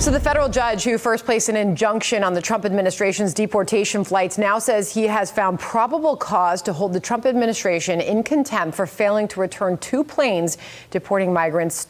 So the federal judge who first placed an injunction on the Trump administration's deportation flights now says he has found probable cause to hold the Trump administration in contempt for failing to return 2 planes deporting migrants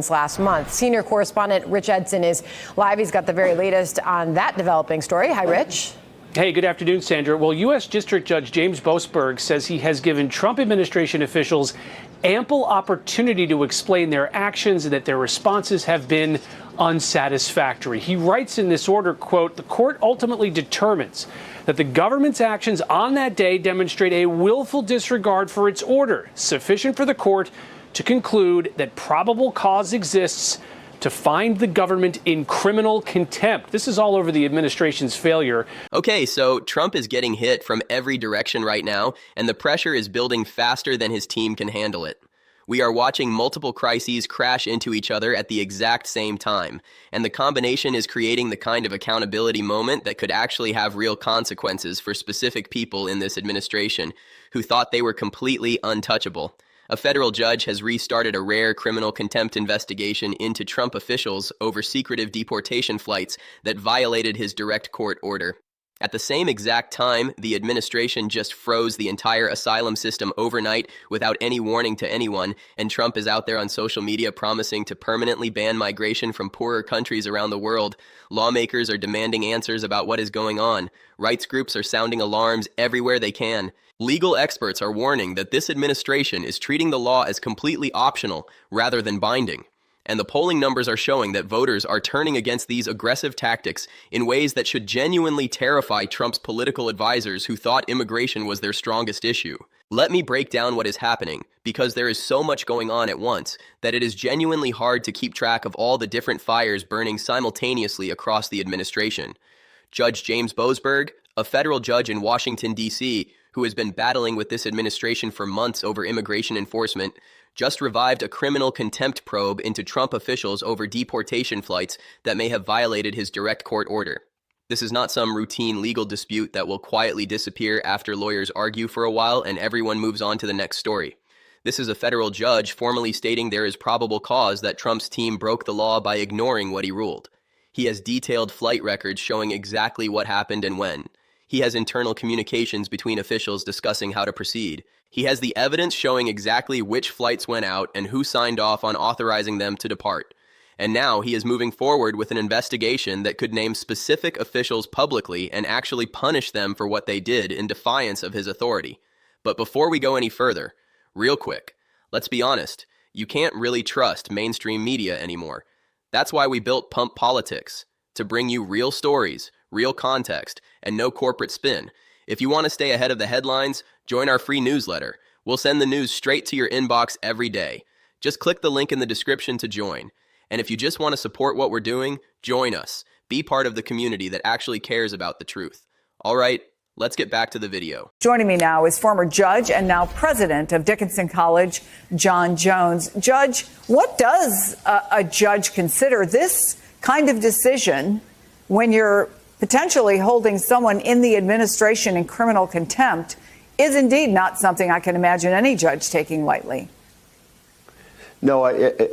last month. Senior correspondent Rich Edson is live. He's got the very latest on that developing story. Hi, Rich. Hey, good afternoon, Sandra. Well, U.S. District Judge James Boasberg says he has given Trump administration officials ample opportunity to explain their actions and that their responses have been unsatisfactory. He writes in this order, quote, "The court ultimately determines that the government's actions on that day demonstrate a willful disregard for its order, sufficient for the court to conclude that probable cause exists to find the government in criminal contempt." This is all over the administration's failure. Okay, so Trump is getting hit from every direction right now, and the pressure is building faster than his team can handle it. We are watching multiple crises crash into each other at the exact same time, and the combination is creating the kind of accountability moment that could actually have real consequences for specific people in this administration who thought they were completely untouchable. A federal judge has restarted a rare criminal contempt investigation into Trump officials over secretive deportation flights that violated his direct court order. At the same exact time, the administration just froze the entire asylum system overnight without any warning to anyone, and Trump is out there on social media promising to permanently ban migration from poorer countries around the world. Lawmakers are demanding answers about what is going on. Rights groups are sounding alarms everywhere they can. Legal experts are warning that this administration is treating the law as completely optional rather than binding. And the polling numbers are showing that voters are turning against these aggressive tactics in ways that should genuinely terrify Trump's political advisors who thought immigration was their strongest issue. Let me break down what is happening, because there is so much going on at once that it is genuinely hard to keep track of all the different fires burning simultaneously across the administration. Judge James Boasberg, a federal judge in Washington, D.C., who has been battling with this administration for months over immigration enforcement, just revived a criminal contempt probe into Trump officials over deportation flights that may have violated his direct court order. This is not some routine legal dispute that will quietly disappear after lawyers argue for a while and everyone moves on to the next story. This is a federal judge formally stating there is probable cause that Trump's team broke the law by ignoring what he ruled. He has detailed flight records showing exactly what happened and when. He has internal communications between officials discussing how to proceed. He has the evidence showing exactly which flights went out and who signed off on authorizing them to depart. And now he is moving forward with an investigation that could name specific officials publicly and actually punish them for what they did in defiance of his authority. But before we go any further, real quick, let's be honest, you can't really trust mainstream media anymore. That's why we built Pump Politics, to bring you real stories, real context, and no corporate spin. If you want to stay ahead of the headlines, join our free newsletter. We'll send the news straight to your inbox every day. Just click the link in the description to join. And if you just want to support what we're doing, join us. Be part of the community that actually cares about the truth. All right, let's get back to the video. Joining me now is former judge and now president of Dickinson College, John Jones. Judge, what does a judge consider this kind of decision when you're potentially holding someone in the administration in criminal contempt is indeed not something I can imagine any judge taking lightly? No,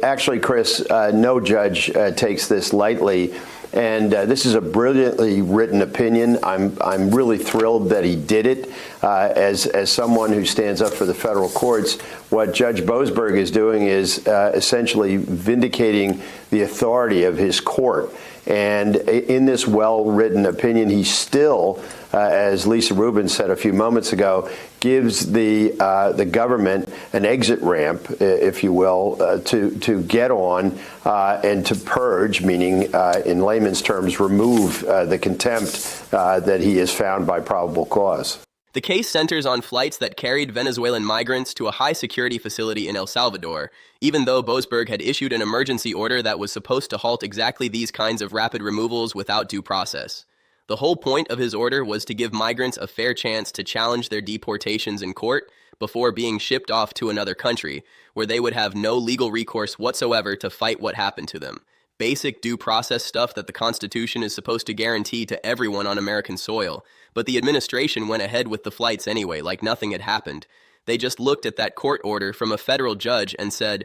actually, Chris, no judge takes this lightly. And this is a brilliantly written opinion. I'm really thrilled that he did it. As someone who stands up for the federal courts, what Judge Boasberg is doing is essentially vindicating the authority of his court. And in this well-written opinion, he still, as Lisa Rubin said a few moments ago, gives the government an exit ramp, if you will, to get on and to purge, meaning in layman's terms, remove the contempt that he has found by probable cause. The case centers on flights that carried Venezuelan migrants to a high-security facility in El Salvador, even though Boasberg had issued an emergency order that was supposed to halt exactly these kinds of rapid removals without due process. The whole point of his order was to give migrants a fair chance to challenge their deportations in court before being shipped off to another country, where they would have no legal recourse whatsoever to fight what happened to them. Basic due process stuff that the Constitution is supposed to guarantee to everyone on American soil. But the administration went ahead with the flights anyway, like nothing had happened. They just looked at that court order from a federal judge and said,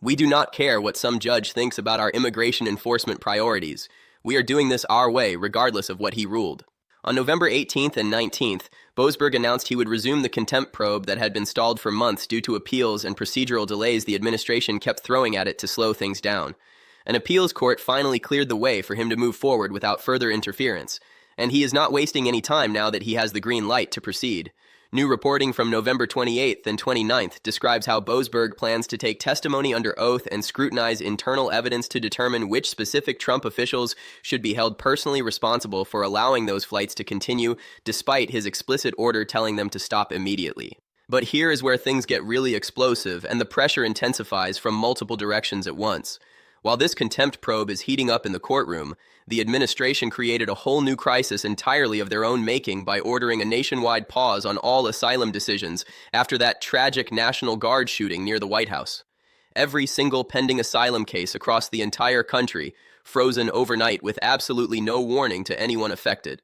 We do not care what some judge thinks about our immigration enforcement priorities. We are doing this our way, regardless of what he ruled. On November 18th and 19th, Boasberg announced he would resume the contempt probe that had been stalled for months due to appeals and procedural delays the administration kept throwing at it to slow things down. An appeals court finally cleared the way for him to move forward without further interference, and he is not wasting any time now that he has the green light to proceed. New reporting from November 28th and 29th describes how Boasberg plans to take testimony under oath and scrutinize internal evidence to determine which specific Trump officials should be held personally responsible for allowing those flights to continue, despite his explicit order telling them to stop immediately. But here is where things get really explosive and the pressure intensifies from multiple directions at once. While this contempt probe is heating up in the courtroom, the administration created a whole new crisis entirely of their own making by ordering a nationwide pause on all asylum decisions after that tragic National Guard shooting near the White House. Every single pending asylum case across the entire country frozen overnight with absolutely no warning to anyone affected.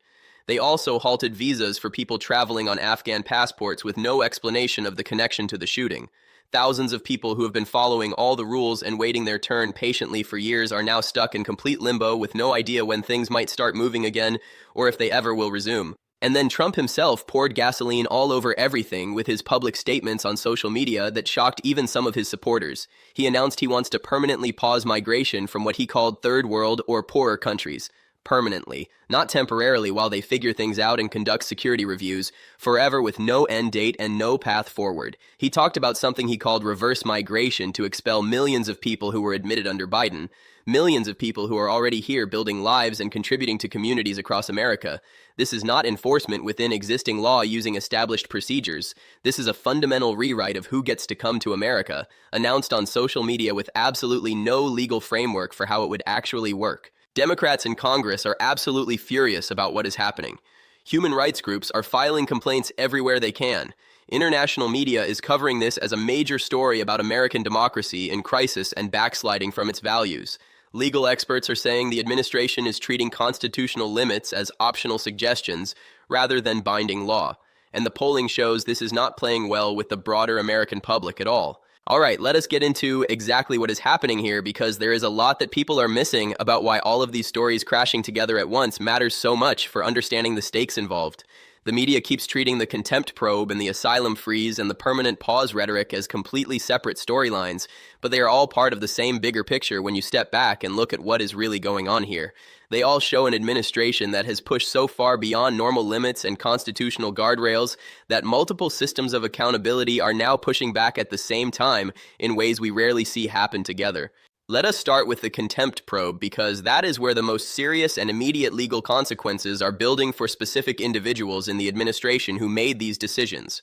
They also halted visas for people traveling on Afghan passports with no explanation of the connection to the shooting. Thousands of people who have been following all the rules and waiting their turn patiently for years are now stuck in complete limbo with no idea when things might start moving again or if they ever will resume. And then Trump himself poured gasoline all over everything with his public statements on social media that shocked even some of his supporters. He announced he wants to permanently pause migration from what he called third world or poorer countries. Permanently, not temporarily while they figure things out and conduct security reviews, forever with no end date and no path forward. He talked about something he called reverse migration to expel millions of people who were admitted under Biden, millions of people who are already here building lives and contributing to communities across America. This is not enforcement within existing law using established procedures. This is a fundamental rewrite of who gets to come to America, announced on social media with absolutely no legal framework for how it would actually work. Democrats in Congress are absolutely furious about what is happening. Human rights groups are filing complaints everywhere they can. International media is covering this as a major story about American democracy in crisis and backsliding from its values. Legal experts are saying the administration is treating constitutional limits as optional suggestions rather than binding law. And the polling shows this is not playing well with the broader American public at all. All right, let us get into exactly what is happening here, because there is a lot that people are missing about why all of these stories crashing together at once matters so much for understanding the stakes involved. The media keeps treating the contempt probe and the asylum freeze and the permanent pause rhetoric as completely separate storylines, but they are all part of the same bigger picture when you step back and look at what is really going on here. They all show an administration that has pushed so far beyond normal limits and constitutional guardrails that multiple systems of accountability are now pushing back at the same time in ways we rarely see happen together. Let us start with the contempt probe, because that is where the most serious and immediate legal consequences are building for specific individuals in the administration who made these decisions.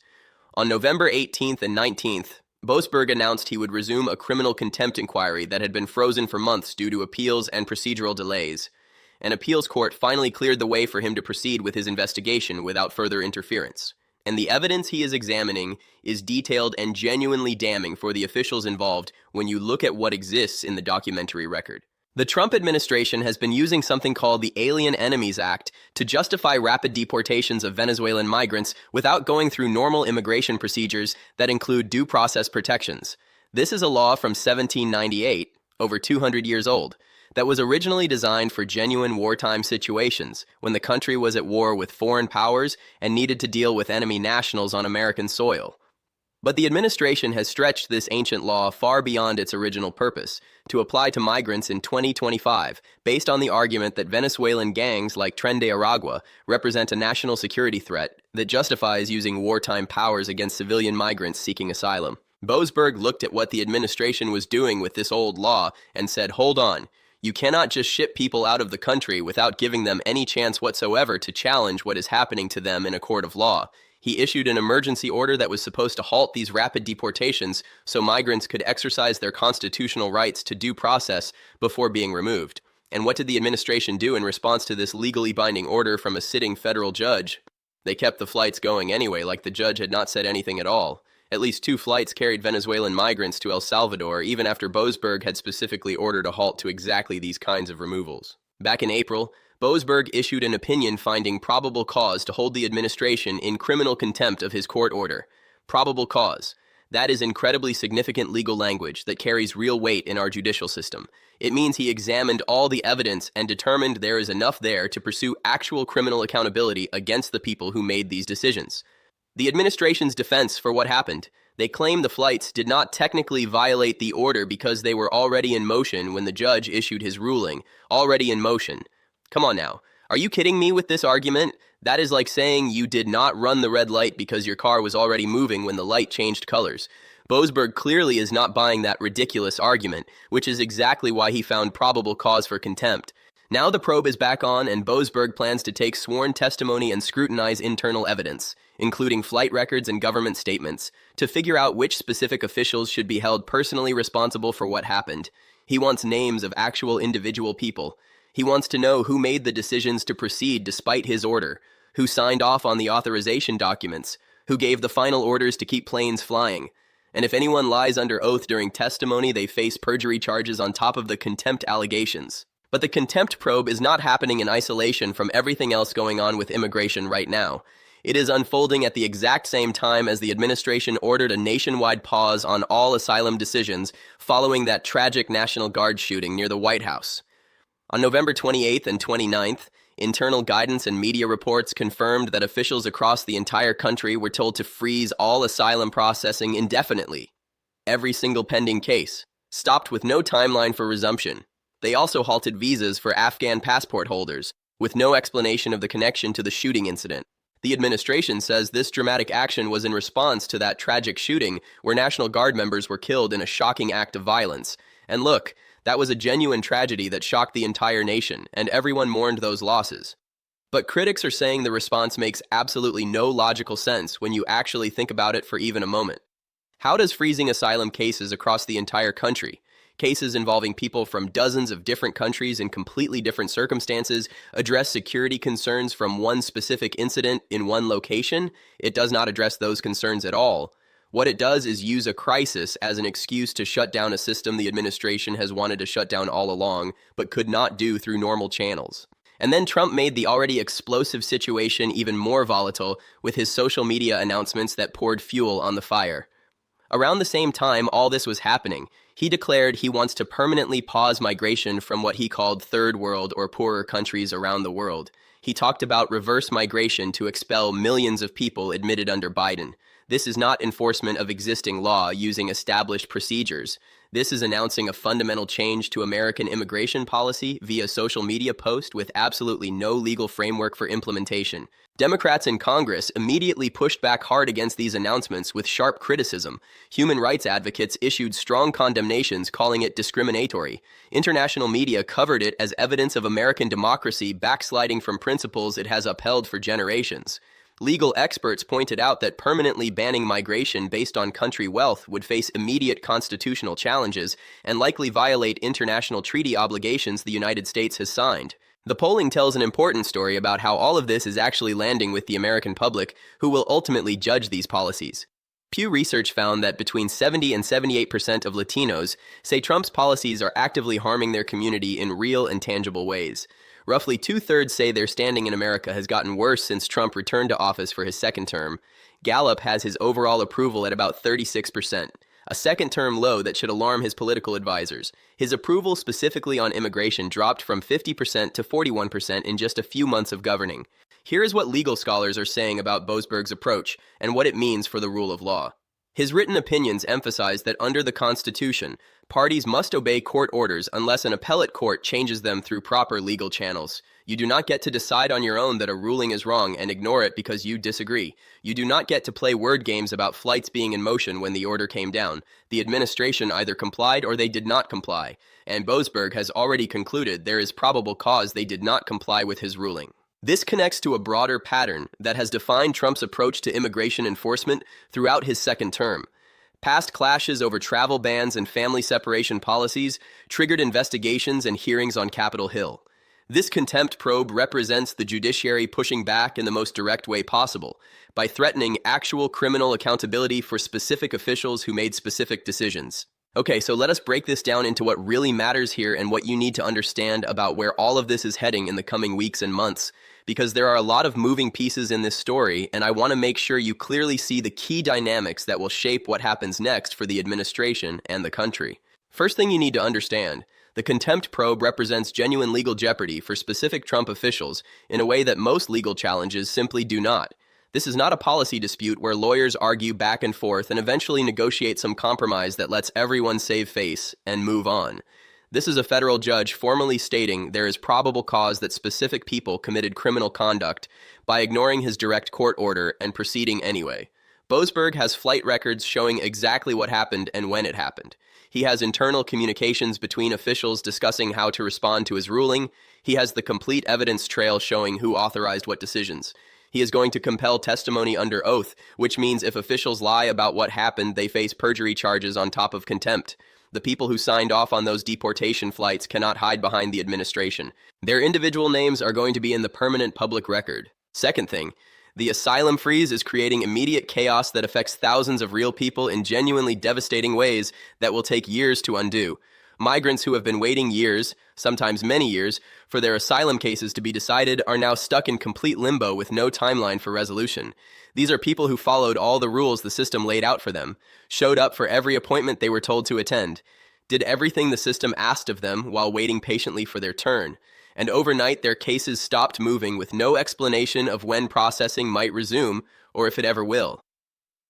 On November 18th and 19th, Boasberg announced he would resume a criminal contempt inquiry that had been frozen for months due to appeals and procedural delays. An appeals court finally cleared the way for him to proceed with his investigation without further interference. And the evidence he is examining is detailed and genuinely damning for the officials involved when you look at what exists in the documentary record. The Trump administration has been using something called the Alien Enemies Act to justify rapid deportations of Venezuelan migrants without going through normal immigration procedures that include due process protections. This is a law from 1798, over 200 years old, that was originally designed for genuine wartime situations when the country was at war with foreign powers and needed to deal with enemy nationals on American soil. But the administration has stretched this ancient law far beyond its original purpose to apply to migrants in 2025, based on the argument that Venezuelan gangs like Tren de Aragua represent a national security threat that justifies using wartime powers against civilian migrants seeking asylum. Boasberg looked at what the administration was doing with this old law and said, "Hold on. You cannot just ship people out of the country without giving them any chance whatsoever to challenge what is happening to them in a court of law." He issued an emergency order that was supposed to halt these rapid deportations so migrants could exercise their constitutional rights to due process before being removed. And what did the administration do in response to this legally binding order from a sitting federal judge? They kept the flights going anyway, like the judge had not said anything at all. At least 2 flights carried Venezuelan migrants to El Salvador, even after Boasberg had specifically ordered a halt to exactly these kinds of removals. Back in April, Boasberg issued an opinion finding probable cause to hold the administration in criminal contempt of his court order. Probable cause. That is incredibly significant legal language that carries real weight in our judicial system. It means he examined all the evidence and determined there is enough there to pursue actual criminal accountability against the people who made these decisions. The administration's defense for what happened: they claim the flights did not technically violate the order because they were already in motion when the judge issued his ruling. Already in motion. Come on now. Are you kidding me with this argument? That is like saying you did not run the red light because your car was already moving when the light changed colors. Boasberg clearly is not buying that ridiculous argument, which is exactly why he found probable cause for contempt. Now the probe is back on, and Boasberg plans to take sworn testimony and scrutinize internal evidence, including flight records and government statements, to figure out which specific officials should be held personally responsible for what happened. He wants names of actual individual people. He wants to know who made the decisions to proceed despite his order, who signed off on the authorization documents, who gave the final orders to keep planes flying. And if anyone lies under oath during testimony, they face perjury charges on top of the contempt allegations. But the contempt probe is not happening in isolation from everything else going on with immigration right now. It is unfolding at the exact same time as the administration ordered a nationwide pause on all asylum decisions following that tragic National Guard shooting near the White House. On November 28th and 29th, internal guidance and media reports confirmed that officials across the entire country were told to freeze all asylum processing indefinitely. Every single pending case stopped with no timeline for resumption. They also halted visas for Afghan passport holders, with no explanation of the connection to the shooting incident. The administration says this dramatic action was in response to that tragic shooting where National Guard members were killed in a shocking act of violence. And look, that was a genuine tragedy that shocked the entire nation, and everyone mourned those losses. But critics are saying the response makes absolutely no logical sense when you actually think about it for even a moment. How does freezing asylum cases across the entire country, cases involving people from dozens of different countries in completely different circumstances, address security concerns from one specific incident in one location? It does not address those concerns at all. What it does is use a crisis as an excuse to shut down a system the administration has wanted to shut down all along, but could not do through normal channels. And then Trump made the already explosive situation even more volatile with his social media announcements that poured fuel on the fire. Around the same time all this was happening, he declared he wants to permanently pause migration from what he called third world or poorer countries around the world. He talked about reverse migration to expel millions of people admitted under Biden. This is not enforcement of existing law using established procedures. This is announcing a fundamental change to American immigration policy via social media post with absolutely no legal framework for implementation. Democrats in Congress immediately pushed back hard against these announcements with sharp criticism. Human rights advocates issued strong condemnations, calling it discriminatory. International media covered it as evidence of American democracy backsliding from principles it has upheld for generations. Legal experts pointed out that permanently banning migration based on country wealth would face immediate constitutional challenges and likely violate international treaty obligations the United States has signed. The polling tells an important story about how all of this is actually landing with the American public, who will ultimately judge these policies. Pew Research found that between 70 and 78% of Latinos say Trump's policies are actively harming their community in real and tangible ways. Roughly 2/3 say their standing in America has gotten worse since Trump returned to office for his second term. Gallup has his overall approval at about 36%, a second-term low that should alarm his political advisors. His approval specifically on immigration dropped from 50% to 41% in just a few months of governing. Here is what legal scholars are saying about Boasberg's approach and what it means for the rule of law. His written opinions emphasize that under the Constitution, parties must obey court orders unless an appellate court changes them through proper legal channels. You do not get to decide on your own that a ruling is wrong and ignore it because you disagree. You do not get to play word games about flights being in motion when the order came down. The administration either complied or they did not comply, and Boasberg has already concluded there is probable cause they did not comply with his ruling. This connects to a broader pattern that has defined Trump's approach to immigration enforcement throughout his second term. Past clashes over travel bans and family separation policies triggered investigations and hearings on Capitol Hill. This contempt probe represents the judiciary pushing back in the most direct way possible, by threatening actual criminal accountability for specific officials who made specific decisions. Okay, so let us break this down into what really matters here and what you need to understand about where all of this is heading in the coming weeks and months. because there are a lot of moving pieces in this story, and I want to make sure you clearly see the key dynamics that will shape what happens next for the administration and the country. First thing you need to understand, the contempt probe represents genuine legal jeopardy for specific Trump officials in a way that most legal challenges simply do not. This is not a policy dispute where lawyers argue back and forth and eventually negotiate some compromise that lets everyone save face and move on. This is a federal judge formally stating there is probable cause that specific people committed criminal conduct by ignoring his direct court order and proceeding anyway. Boasberg has flight records showing exactly what happened and when it happened. He has internal communications between officials discussing how to respond to his ruling. He has the complete evidence trail showing who authorized what decisions. He is going to compel testimony under oath, which means if officials lie about what happened, they face perjury charges on top of contempt. The people who signed off on those deportation flights cannot hide behind the administration. Their individual names are going to be in the permanent public record. Second thing, the asylum freeze is creating immediate chaos that affects thousands of real people in genuinely devastating ways that will take years to undo. Migrants who have been waiting years, sometimes many years, for their asylum cases to be decided are now stuck in complete limbo with no timeline for resolution. These are people who followed all the rules the system laid out for them, showed up for every appointment they were told to attend, did everything the system asked of them while waiting patiently for their turn, and overnight their cases stopped moving with no explanation of when processing might resume or if it ever will.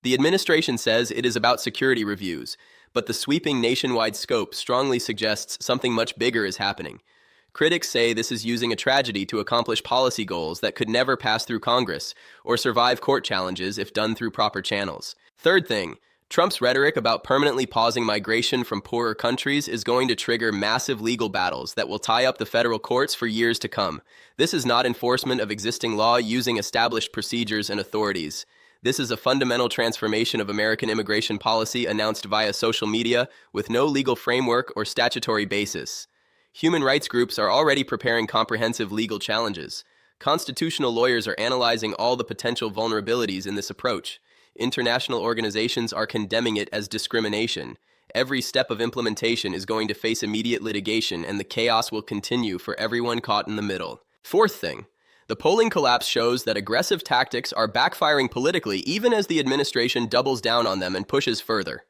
The administration says it is about security reviews, but the sweeping nationwide scope strongly suggests something much bigger is happening. Critics say this is using a tragedy to accomplish policy goals that could never pass through Congress or survive court challenges if done through proper channels. Third thing, Trump's rhetoric about permanently pausing migration from poorer countries is going to trigger massive legal battles that will tie up the federal courts for years to come. This is not enforcement of existing law using established procedures and authorities. This is a fundamental transformation of American immigration policy announced via social media with no legal framework or statutory basis. Human rights groups are already preparing comprehensive legal challenges. Constitutional lawyers are analyzing all the potential vulnerabilities in this approach. International organizations are condemning it as discrimination. Every step of implementation is going to face immediate litigation, and the chaos will continue for everyone caught in the middle. Fourth thing, the polling collapse shows that aggressive tactics are backfiring politically even as the administration doubles down on them and pushes further.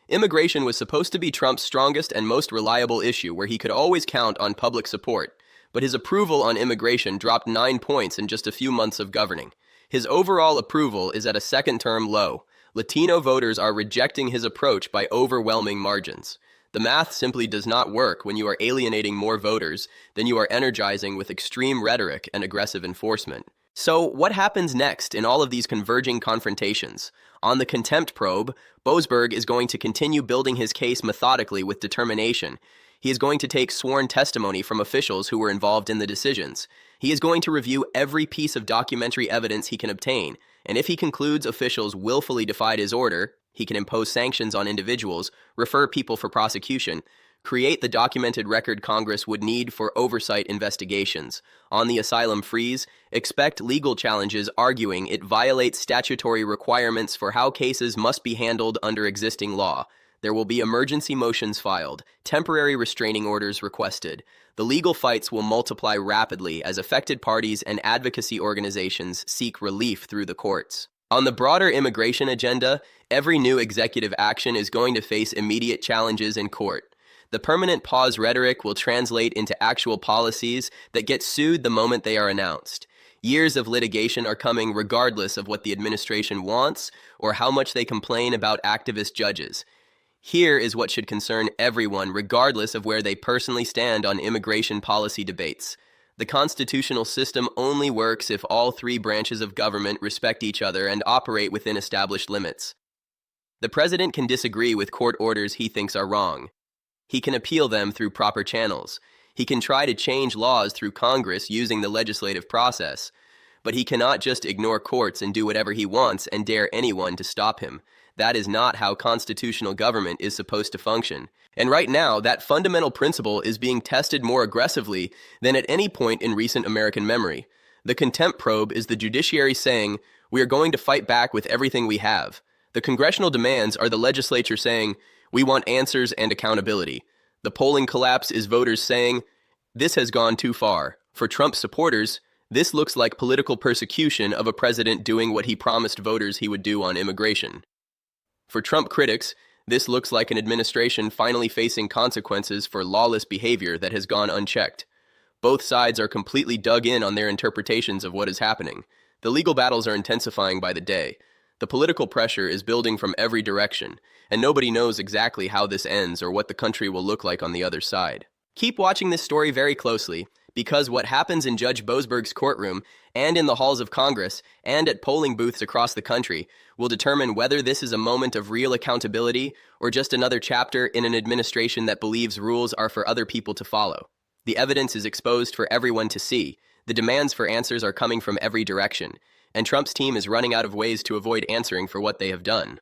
Immigration was supposed to be Trump's strongest and most reliable issue where he could always count on public support, but his approval on immigration dropped 9 points in just a few months of governing. His overall approval is at a second-term low. Latino voters are rejecting his approach by overwhelming margins. The math simply does not work when you are alienating more voters than you are energizing with extreme rhetoric and aggressive enforcement. So what happens next in all of these converging confrontations? On the contempt probe, Boasberg is going to continue building his case methodically with determination. He is going to take sworn testimony from officials who were involved in the decisions. He is going to review every piece of documentary evidence he can obtain, and if he concludes officials willfully defied his order, he can impose sanctions on individuals, refer people for prosecution, create the documented record Congress would need for oversight investigations. On the asylum freeze, expect legal challenges arguing it violates statutory requirements for how cases must be handled under existing law. There will be emergency motions filed, temporary restraining orders requested. The legal fights will multiply rapidly as affected parties and advocacy organizations seek relief through the courts. On the broader immigration agenda, every new executive action is going to face immediate challenges in court. The permanent pause rhetoric will translate into actual policies that get sued the moment they are announced. Years of litigation are coming regardless of what the administration wants or how much they complain about activist judges. Here is what should concern everyone regardless of where they personally stand on immigration policy debates. The constitutional system only works if all three branches of government respect each other and operate within established limits. The president can disagree with court orders he thinks are wrong. He can appeal them through proper channels. He can try to change laws through Congress using the legislative process. But he cannot just ignore courts and do whatever he wants and dare anyone to stop him. That is not how constitutional government is supposed to function. And right now, that fundamental principle is being tested more aggressively than at any point in recent American memory. The contempt probe is the judiciary saying, we are going to fight back with everything we have. The congressional demands are the legislature saying, we want answers and accountability. The polling collapse is voters saying, this has gone too far. For Trump supporters, This looks like political persecution of a president doing what he promised voters he would do on immigration. For Trump critics, this looks like an administration finally facing consequences for lawless behavior that has gone unchecked. Both sides are completely dug in on their interpretations of what is happening. The legal battles are intensifying by the day. The political pressure is building from every direction, and nobody knows exactly how this ends or what the country will look like on the other side. Keep watching this story very closely, because what happens in Judge Boasberg's courtroom and in the halls of Congress and at polling booths across the country will determine whether this is a moment of real accountability or just another chapter in an administration that believes rules are for other people to follow. The evidence is exposed for everyone to see. The demands for answers are coming from every direction, and Trump's team is running out of ways to avoid answering for what they have done.